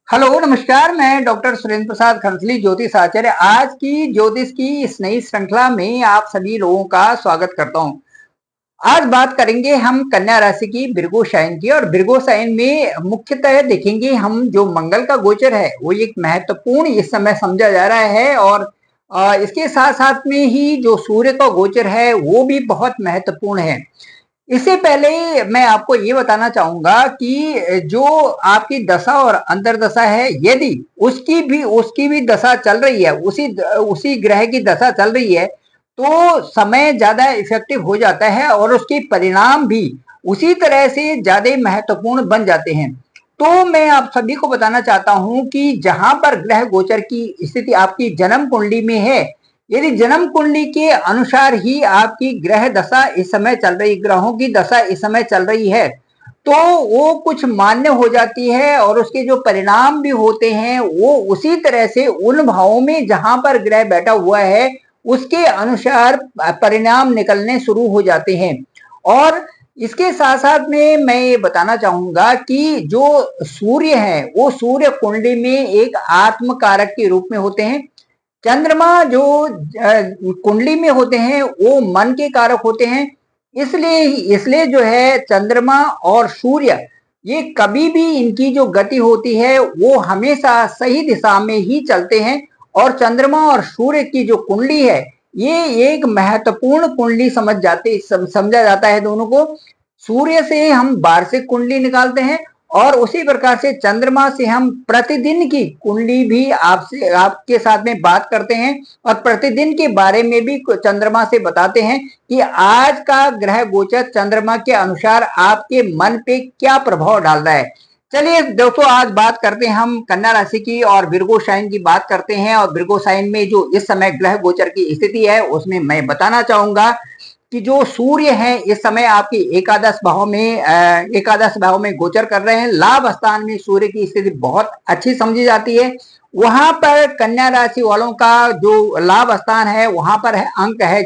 Hello नमस्कार। मैं doctor Surendra Prasad खरसली ज्योतिष आचार्य आज की ज्योतिष की इस नई श्रृंखला में आप सभी लोगों का स्वागत करता हूं। आज बात करेंगे हम कन्या राशि की भृगु साइन की। और भृगु साइन में मुख्यतः देखेंगे हम जो मंगल का गोचर है वो एक महत्वपूर्ण इस समय समझा जा रहा है। और इसके साथ साथ में ही जो सूर्य का गोचर है वो भी बहुत महत्वपूर्ण है। इससे पहले मैं आपको ये बताना चाहूंगा कि जो आपकी दशा और अंतर्दशा है, यदि उसकी भी दशा चल रही है, उसी ग्रह की दशा चल रही है, तो समय ज्यादा इफेक्टिव हो जाता है और उसके परिणाम भी उसी तरह से ज्यादा महत्वपूर्ण बन जाते हैं। तो मैं आप सभी को बताना चाहता हूं कि जहां पर ग्रह गोचर की स्थिति आपकी जन्म कुंडली में है, यदि जन्म कुंडली के अनुसार ही आपकी ग्रह दशा इस समय चल रही, ग्रहों की दशा इस समय चल रही है, तो वो कुछ मान्य हो जाती है और उसके जो परिणाम भी होते हैं वो उसी तरह से उन भावों में जहां पर ग्रह बैठा हुआ है उसके अनुसार परिणाम निकलने शुरू हो जाते हैं। और इसके साथ साथ में मैं ये बताना चाहूंगा कि जो सूर्य है वो सूर्य कुंडली में एक आत्म कारक के रूप में होते हैं। चंद्रमा जो कुंडली में होते हैं वो मन के कारक होते हैं। इसलिए इसलिए जो है चंद्रमा और सूर्य, ये कभी भी इनकी जो गति होती है वो हमेशा सही दिशा में ही चलते हैं। और चंद्रमा और सूर्य की जो कुंडली है ये एक महत्वपूर्ण कुंडली समझा जाता है दोनों को। सूर्य से हम वार्षिक कुंडली निकालते हैं और उसी प्रकार से चंद्रमा से हम प्रतिदिन की कुंडली भी आपके साथ में बात करते हैं और प्रतिदिन के बारे में भी चंद्रमा से बताते हैं कि आज का ग्रह गोचर चंद्रमा के अनुसार आपके मन पे क्या प्रभाव डाल रहा है। चलिए दोस्तों, आज बात करते हैं हम कन्या राशि की और विर्गो साइन की बात करते हैं। और विर्गो साइन में जो इस समय ग्रह गोचर की स्थिति है उसमें मैं बताना चाहूंगा कि जो सूर्य है इस समय आपकी एकादश भाव में गोचर कर रहे हैं। लाभ स्थान में सूर्य की स्थिति बहुत अच्छी समझी जाती है। वहां पर कन्या राशि वालों का जो लाभ स्थान है वहां पर है अंक है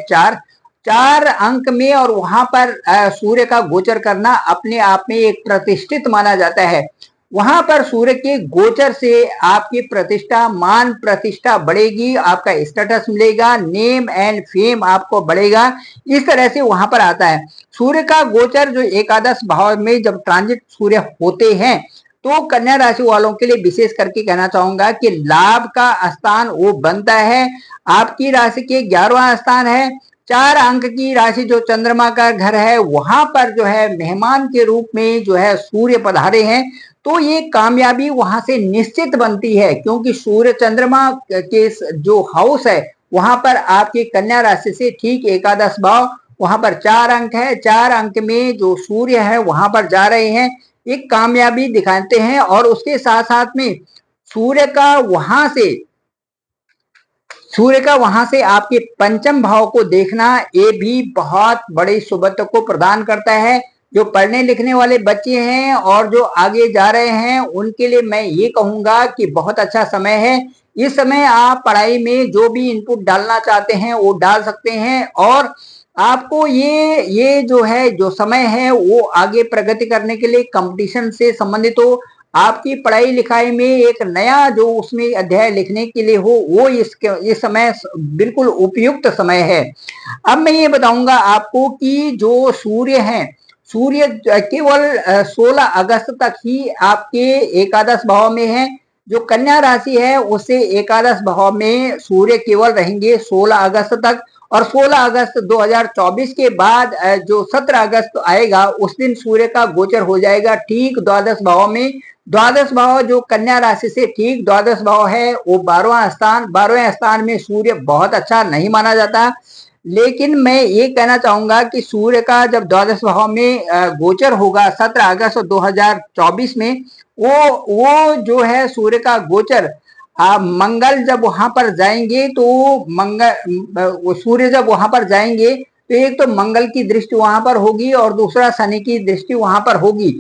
4 अंक में। और वहां पर सूर्य का गोचर करना अपने आप में एक प्रतिष्ठित माना जाता है। वहां पर सूर्य के गोचर से आपकी प्रतिष्ठा, मान प्रतिष्ठा बढ़ेगी, आपका स्टेटस मिलेगा, नेम एंड फेम आपको बढ़ेगा। इस तरह से वहां पर आता है। सूर्य का गोचर जो एकादश भाव में जब ट्रांजिट सूर्य होते हैं तो कन्या राशि वालों के लिए विशेष करके कहना चाहूंगा कि लाभ का स्थान वो बनता है। आपकी राशि के 11वां स्थान है। 4 अंक की राशि जो चंद्रमा का घर है वहां पर जो है मेहमान के रूप में जो है सूर्य पधारे हैं। तो ये कामयाबी वहां से निश्चित बनती है, क्योंकि सूर्य चंद्रमा के जो हाउस है वहां पर आपकी कन्या राशि से ठीक एकादश भाव, वहां पर 4 अंक है। 4 अंक में जो सूर्य है वहां पर जा रहे हैं, एक कामयाबी दिखाते हैं। और उसके साथ साथ में सूर्य का वहां से सूर्य का वहां से आपके पंचम भाव को देखना ये भी बहुत बड़ी शुभत्व को प्रदान करता है। जो पढ़ने लिखने वाले बच्चे हैं और जो आगे जा रहे हैं उनके लिए मैं ये कहूंगा कि बहुत अच्छा समय है। इस समय आप पढ़ाई में जो भी इनपुट डालना चाहते हैं वो डाल सकते हैं। और आपको ये जो है जो समय है वो आगे प्रगति करने के लिए, कंपटीशन से संबंधित हो, आपकी पढ़ाई लिखाई में एक नया जो उसमें अध्याय लिखने के लिए हो, वो इस समय बिल्कुल उपयुक्त समय है। अब मैं ये बताऊंगा आपको कि जो सूर्य है, सूर्य केवल 16 अगस्त तक ही आपके एकादश भाव में है। जो कन्या राशि है उसे एकादश भाव में सूर्य केवल रहेंगे 16 अगस्त तक। और 16 अगस्त 2024 के बाद जो 17 अगस्त आएगा उस दिन सूर्य का गोचर हो जाएगा ठीक द्वादश भाव में। द्वादश भाव जो कन्या राशि से ठीक द्वादश भाव है वो 12वां स्थान, 12वें स्थान में सूर्य बहुत अच्छा नहीं माना जाता। लेकिन मैं ये कहना चाहूंगा कि सूर्य का जब द्वादश भाव में गोचर होगा 17 अगस्त 2024 में, वो जो है सूर्य का गोचर मंगल जब वहां पर जाएंगे तो सूर्य जब वहां पर जाएंगे तो एक तो मंगल की दृष्टि वहां पर होगी और दूसरा शनि की दृष्टि वहां पर होगी।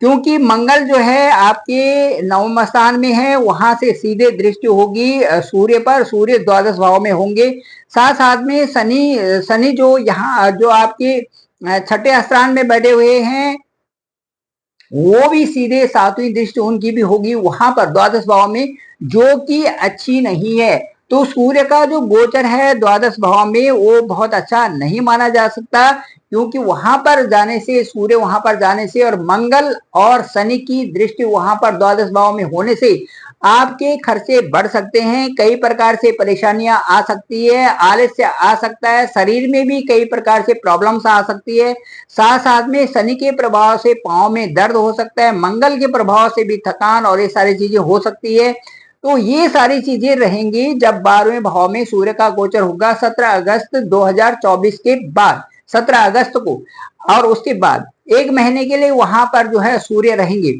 क्योंकि मंगल जो है आपके 9वें स्थान में है, वहां से सीधे दृष्टि होगी सूर्य पर, सूर्य द्वादश भाव में होंगे। साथ साथ में शनि जो यहाँ जो आपके 6ठे स्थान में बैठे हुए हैं वो भी सीधे 7वीं दृष्टि उनकी भी होगी वहां पर द्वादश भाव में, जो कि अच्छी नहीं है। तो सूर्य का जो गोचर है द्वादश भाव में वो बहुत अच्छा नहीं माना जा सकता, क्योंकि वहां पर जाने से, सूर्य वहां पर जाने से और मंगल और शनि की दृष्टि वहां पर द्वादश भाव में होने से आपके खर्चे बढ़ सकते हैं, कई प्रकार से परेशानियां आ सकती है, आलस्य आ सकता है, शरीर में भी कई प्रकार से प्रॉब्लम्स आ सकती है। साथ साथ में शनि के प्रभाव से पांव में दर्द हो सकता है, मंगल के प्रभाव से भी थकान और ये सारी चीजें हो सकती है। तो ये सारी चीजें रहेंगी जब 12वें भाव में सूर्य का गोचर होगा 17 अगस्त 2024 के बाद, 17 अगस्त को, और उसके बाद 1 महीने के लिए वहां पर जो है सूर्य रहेंगे।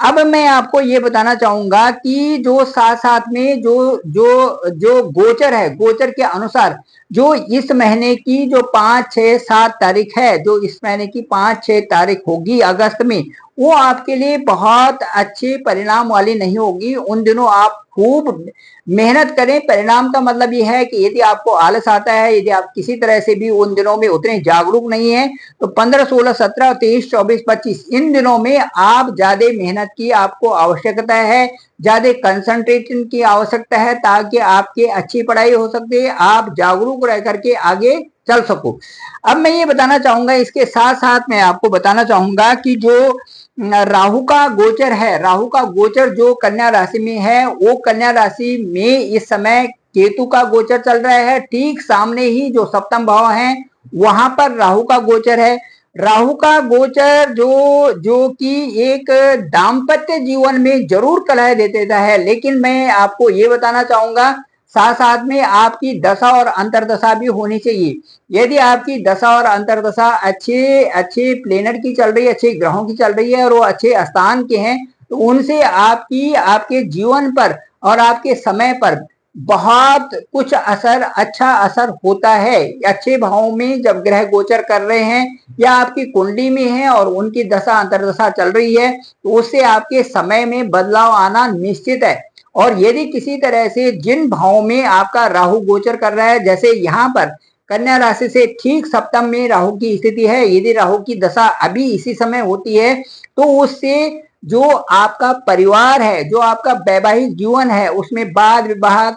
अब मैं आपको ये बताना चाहूंगा कि जो साथ साथ में जो जो जो गोचर है, गोचर के अनुसार जो इस महीने की जो 5, 6, 7 तारीख है, जो इस महीने की 5, 6 तारीख होगी अगस्त में, वो आपके लिए बहुत अच्छे परिणाम वाली नहीं होगी। उन दिनों आप खूब मेहनत करें। परिणाम का मतलब ये है कि यदि आपको आलस आता है, यदि आप किसी तरह से भी उन दिनों में उतने जागरूक नहीं है, तो 15, 16, 17, 23, 24, 25 इन दिनों में आप ज्यादा मेहनत की आपको आवश्यकता है, ज्यादा कंसंट्रेशन की आवश्यकता है, ताकि आपकी अच्छी पढ़ाई हो सकती है, आप जागरूक रह करके आगे चल सको। अब मैं ये बताना चाहूंगा, इसके साथ साथ मैं आपको बताना चाहूंगा कि जो राहु का गोचर है, राहु का गोचर जो कन्या राशि में है, वो कन्या राशि में इस समय केतु का गोचर चल रहा है। ठीक सामने ही जो सप्तम भाव है वहां पर राहु का गोचर है। राहु का गोचर जो जो कि एक दाम्पत्य जीवन में जरूर कलह दे देता है, लेकिन मैं आपको ये बताना चाहूंगा साथ साथ में आपकी दशा और अंतरदशा भी होनी चाहिए। यदि आपकी दशा और अंतरदशा अच्छे अच्छे प्लेनेट की चल रही है, अच्छे ग्रहों की चल रही है और वो अच्छे स्थान के हैं, तो उनसे आपकी आपके जीवन पर और आपके समय पर बहुत कुछ असर, अच्छा असर होता है। अच्छे भावों में जब ग्रह गोचर कर रहे हैं या आपकी कुंडली में है और उनकी दशा अंतरदशा चल रही है, तो उससे आपके समय में बदलाव आना निश्चित है। और यदि किसी तरह से जिन भावों में आपका राहु गोचर कर रहा है, जैसे यहाँ पर कन्या राशि से ठीक सप्तम में राहु की स्थिति है, यदि राहु की दशा अभी इसी समय होती है, तो उससे जो आपका परिवार है, जो आपका वैवाहिक जीवन है, उसमें वाद विवाद,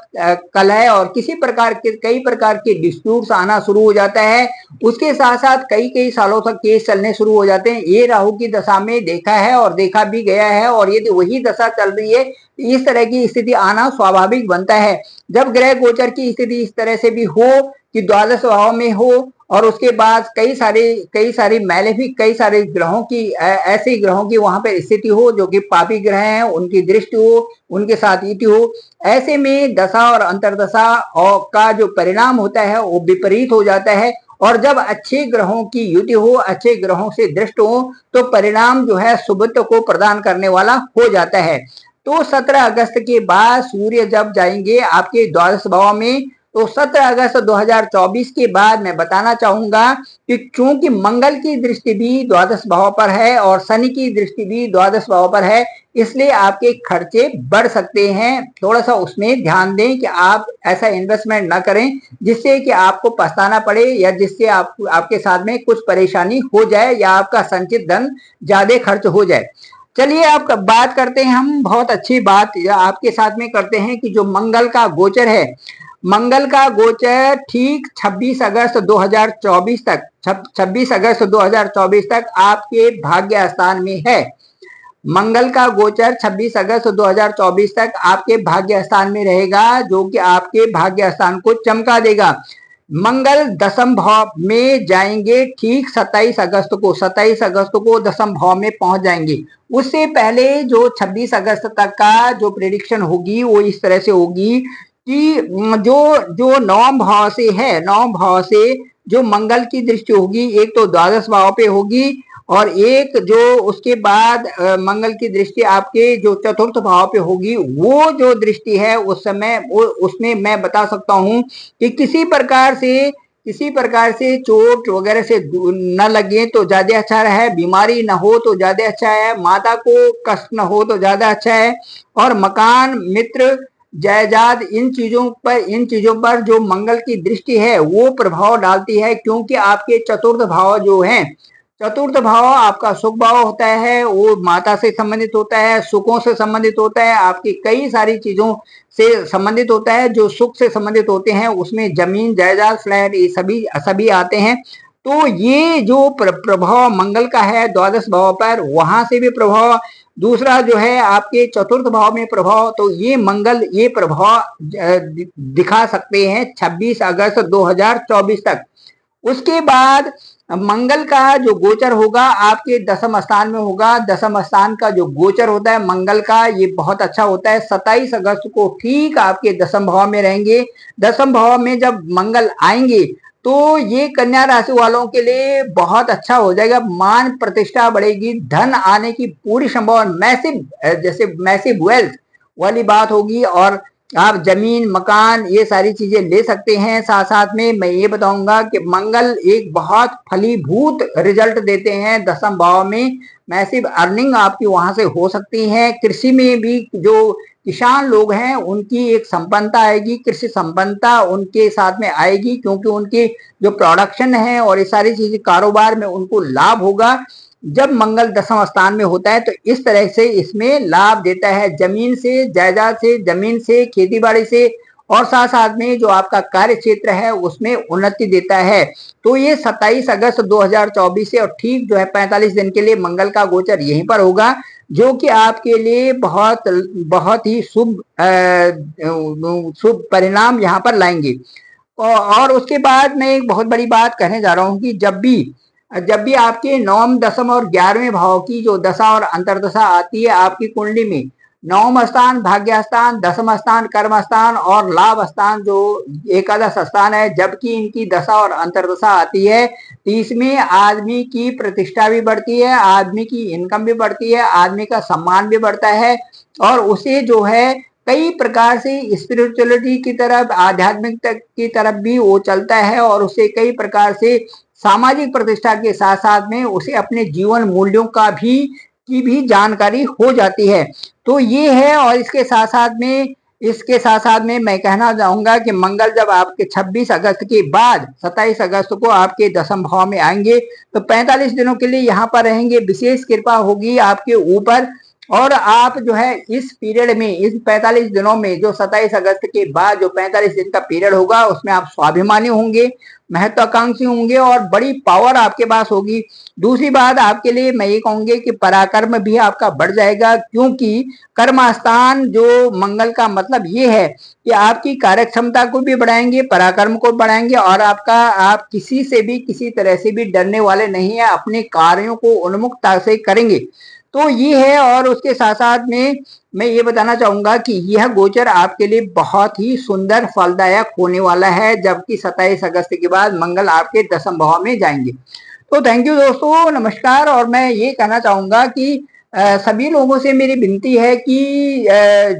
कलह और किसी प्रकार के कई प्रकार के डिस्प्यूट्स आना शुरू हो जाता है। उसके साथ साथ कई कई सालों तक केस चलने शुरू हो जाते हैं। ये राहु की दशा में देखा है और देखा भी गया है, और यदि वही दशा चल रही है, इस तरह की स्थिति आना स्वाभाविक बनता है। जब ग्रह गोचर की स्थिति इस तरह से भी हो कि द्वादश भाव में हो और उसके बाद कई सारी मैलेफिक, कई सारे ग्रहों की, ऐसे ग्रहों की वहां पर स्थिति हो जो कि पापी ग्रह हैं, उनकी दृष्टि हो, उनके साथ युति हो, ऐसे में दशा और अंतरदशा और का जो परिणाम होता है वो विपरीत हो जाता है। और जब अच्छे ग्रहों की युति हो, अच्छे ग्रहों से दृष्ट हो, तो परिणाम जो है शुभत्व को प्रदान करने वाला हो जाता है। तो 17 अगस्त के बाद सूर्य जब जाएंगे आपके द्वादश भाव में, तो 17 अगस्त 2024 के बाद मैं बताना चाहूंगा कि चूंकि मंगल की दृष्टि भी द्वादश भाव पर है और शनि की दृष्टि भी द्वादश भाव पर है, इसलिए आपके खर्चे बढ़ सकते हैं। थोड़ा सा उसमें ध्यान दें कि आप ऐसा इन्वेस्टमेंट ना करें जिससे कि आपको पछताना पड़े, या जिससे आपके साथ में कुछ परेशानी हो जाए, या आपका संचित धन ज्यादा खर्च हो जाए। चलिए आप बात करते हैं, हम बहुत अच्छी बात आपके साथ में करते हैं कि जो मंगल का गोचर है, मंगल का गोचर ठीक 26 अगस्त 2024 तक, 26 अगस्त 2024 तक आपके भाग्य स्थान में है। मंगल का गोचर 26 अगस्त 2024 तक आपके भाग्य स्थान में रहेगा, जो कि आपके भाग्य स्थान को चमका देगा। मंगल दशम भाव में जाएंगे ठीक 27 अगस्त को, 27 अगस्त को दशम भाव में पहुंच जाएंगे। उससे पहले जो 26 अगस्त तक का जो प्रेडिक्शन होगी वो इस तरह से होगी कि जो जो नवम भाव से है, नवम भाव से जो मंगल की दृष्टि होगी, एक तो द्वादश भाव पे होगी और एक जो उसके बाद मंगल की दृष्टि आपके जो चतुर्थ भाव पे होगी। वो जो दृष्टि है उस समय वो उसमें मैं बता सकता हूं कि किसी प्रकार से चोट वगैरह से न लगे तो ज्यादा अच्छा है, बीमारी न हो तो ज्यादा अच्छा है, माता को कष्ट न हो तो ज्यादा अच्छा है। और मकान, मित्र, जायदाद, इन चीजों पर जो मंगल की दृष्टि है वो प्रभाव डालती है, क्योंकि आपके चतुर्थ भाव जो हैं, चतुर्थ भाव आपका सुख भाव होता है, वो माता से संबंधित होता है, सुखों से संबंधित होता है, आपकी कई सारी चीजों से संबंधित होता है। जो सुख से संबंधित होते हैं उसमें जमीन जायदाद फ्लैट ये सभी सभी आते हैं। तो ये जो प्रभाव मंगल का है द्वादश भाव पर, वहां से भी प्रभाव, दूसरा जो है आपके चतुर्थ भाव में प्रभाव, तो ये मंगल ये प्रभाव दिखा सकते हैं 26 अगस्त 2024 तक। उसके बाद मंगल का जो गोचर होगा आपके दसम स्थान में होगा। दसम स्थान का जो गोचर होता है मंगल का, ये बहुत अच्छा होता है। 27 अगस्त को ठीक आपके दसम भाव में रहेंगे। दसम भाव में जब मंगल आएंगे तो ये कन्या राशि वालों के लिए बहुत अच्छा हो जाएगा। मान प्रतिष्ठा बढ़ेगी, धन आने की पूरी संभावना, मैसिव, जैसे मैसिव वेल्थ वाली बात होगी। और आप जमीन मकान ये सारी चीजें ले सकते हैं। साथ साथ में मैं ये बताऊंगा कि मंगल एक बहुत फलीभूत रिजल्ट देते हैं दसम भाव में। मैसिव अर्निंग आपकी वहां से हो सकती है। कृषि में भी जो किसान लोग हैं उनकी एक संपन्नता आएगी, कृषि संपन्नता उनके साथ में आएगी, क्योंकि उनकी जो प्रोडक्शन है और ये सारी चीजें कारोबार में उनको लाभ होगा। जब मंगल दसम स्थान में होता है तो इस तरह से इसमें लाभ देता है, जमीन से, जायदाद से, जमीन से, खेती बाड़ी से, और साथ साथ में जो आपका कार्य क्षेत्र है उसमें उन्नति देता है। तो ये 27 अगस्त 2024 से और ठीक जो है 45 दिन के लिए मंगल का गोचर यहीं पर होगा, जो कि आपके लिए बहुत बहुत ही शुभ शुभ परिणाम यहाँ पर लाएंगे। और उसके बाद मैं एक बहुत बड़ी बात कहने जा रहा हूँ कि जब भी आपके नवम दसम और 11वें भाव की जो दशा और अंतर्दशा आती है आपकी कुंडली में, नवम स्थान भाग्य स्थान, दसम स्थान कर्म स्थान और लाभ स्थान जो एकादश स्थान है, जबकि इनकी दशा और अंतर्दशा आती है तो इसमें आदमी की प्रतिष्ठा भी बढ़ती है, आदमी की इनकम भी बढ़ती है, आदमी का सम्मान भी बढ़ता है, और उसे जो है कई प्रकार से स्पिरिचुअलिटी की तरफ, आध्यात्मिकता की तरफ भी वो चलता है, और उसे कई प्रकार से सामाजिक प्रतिष्ठा के साथ साथ में उसे अपने जीवन मूल्यों का भी जानकारी हो जाती है। तो ये है। और इसके साथ साथ में मैं कहना चाहूंगा कि मंगल जब आपके 26 अगस्त के बाद 27 अगस्त को आपके दसम भाव में आएंगे तो 45 दिनों के लिए यहाँ पर रहेंगे। विशेष कृपा होगी आपके ऊपर, और आप जो है इस पीरियड में, इस 45 दिनों में, जो 27 अगस्त के बाद जो 45 दिन का पीरियड होगा उसमें आप स्वाभिमानी होंगे, महत्वाकांक्षी होंगे और बड़ी पावर आपके पास होगी। दूसरी बात आपके लिए मैं ये कहूंगी कि पराक्रम भी आपका बढ़ जाएगा, क्योंकि कर्मस्थान जो मंगल का मतलब ये है कि आपकी कार्य क्षमता को भी बढ़ाएंगे, पराक्रम को बढ़ाएंगे, और आप किसी से भी किसी तरह से भी डरने वाले नहीं है, अपने कार्यों को उन्मुखता से करेंगे। तो ये है। और उसके साथ साथ में मैं ये बताना चाहूंगा कि यह गोचर आपके लिए बहुत ही सुंदर फलदायक होने वाला है, जबकि 27 अगस्त के बाद मंगल आपके दसम भाव में जाएंगे। तो थैंक यू दोस्तों, नमस्कार। और मैं ये कहना चाहूंगा कि सभी लोगों से मेरी विनती है कि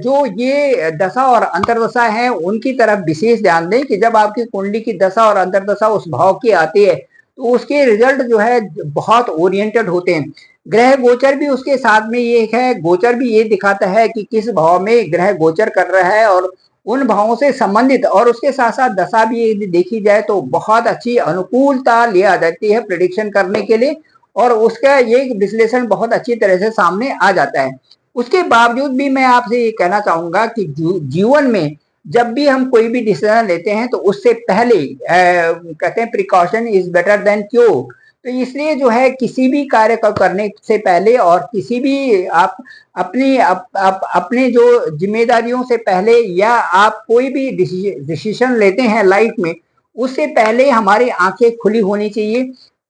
जो ये दशा और अंतर्दशा है उनकी तरफ विशेष ध्यान दें, कि जब आपकी कुंडली की दशा और अंतर्दशा उस भाव की आती है तो उसके रिजल्ट जो है बहुत ओरिएंटेड होते हैं। ग्रह गोचर भी उसके साथ में ये है, गोचर भी ये दिखाता है कि किस भाव में ग्रह गोचर कर रहा है, और उन भावों से संबंधित, और उसके साथ साथ दशा भी यदि देखी जाए तो बहुत अच्छी अनुकूलता ले आ जाती है प्रिडिक्शन करने के लिए, और उसका ये विश्लेषण बहुत अच्छी तरह से सामने आ जाता है। उसके बावजूद भी मैं आपसे ये कहना चाहूंगा कि जीवन में जब भी हम कोई भी डिसीजन लेते हैं तो उससे पहले कहते हैं precaution is better than cure. तो इसलिए जो है किसी भी कार्य को करने से पहले, और किसी भी आप अपने जो जिम्मेदारियों से पहले, या आप कोई भी डिसीजन लेते हैं लाइफ में, उससे पहले हमारी आंखें खुली होनी चाहिए,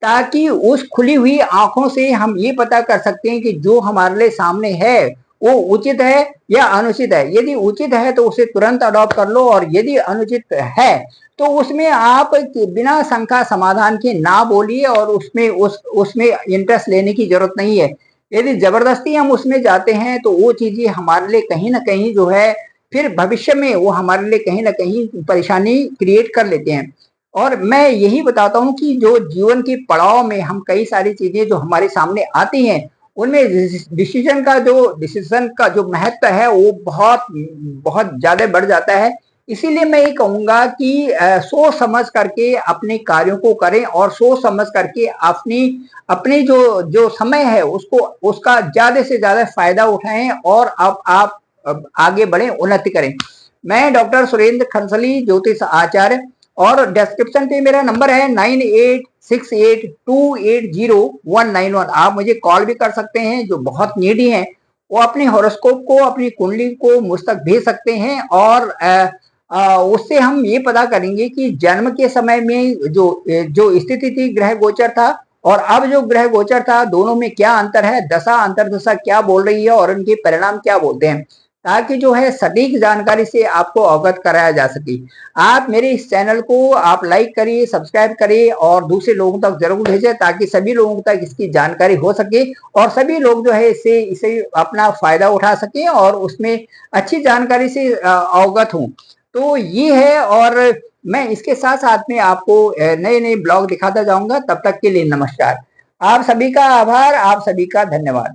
ताकि उस खुली हुई आंखों से हम ये पता कर सकते हैं कि जो हमारे लिए सामने है वो उचित है या अनुचित है। यदि उचित है तो उसे तुरंत अडॉप्ट कर लो, और यदि अनुचित है तो उसमें आप बिना शंका समाधान के ना बोलिए, और उसमें इंटरेस्ट लेने की जरूरत नहीं है। यदि जबरदस्ती हम उसमें जाते हैं तो वो चीजें हमारे लिए कहीं ना कहीं जो है फिर भविष्य में वो हमारे लिए कहीं ना कहीं परेशानी क्रिएट कर लेते हैं। और मैं यही बताता हूँ कि जो जीवन के पड़ाव में हम कई सारी चीजें जो हमारे सामने आती हैं उनमें डिसीजन का जो महत्व है वो बहुत बहुत ज्यादा बढ़ जाता है। इसीलिए मैं ये कहूंगा कि सोच समझ करके अपने कार्यों को करें और सोच समझ करके अपनी अपनी जो जो समय है उसको उसका ज्यादा से ज्यादा फायदा उठाएं और अब आप आगे बढ़ें, उन्नति करें। मैं डॉक्टर सुरेंद्र खंसली, ज्योतिष आचार्य, और डिस्क्रिप्शन पे मेरा नंबर है 9868280191। आप मुझे कॉल भी कर सकते हैं। जो बहुत नीडी हैं वो अपने हॉरोस्कोप को, अपनी कुंडली को मुझ तक भेज सकते हैं और उससे हम ये पता करेंगे कि जन्म के समय में जो जो स्थिति थी ग्रह गोचर था और अब जो ग्रह गोचर था, दोनों में क्या अंतर है, दशा अंतरदशा क्या बोल रही है और उनके परिणाम क्या बोलते हैं, ताकि जो है सटीक जानकारी से आपको अवगत कराया जा सके। आप मेरे इस चैनल को आप लाइक करिए, सब्सक्राइब करिए और दूसरे लोगों तक जरूर भेजें ताकि सभी लोगों तक इसकी जानकारी हो सके और सभी लोग जो है इसे अपना फायदा उठा सके और उसमें अच्छी जानकारी से अवगत हों। तो ये है, और मैं इसके साथ साथ में आपको नए नए ब्लॉग दिखाता जाऊंगा। तब तक के लिए नमस्कार। आप सभी का आभार, आप सभी का धन्यवाद।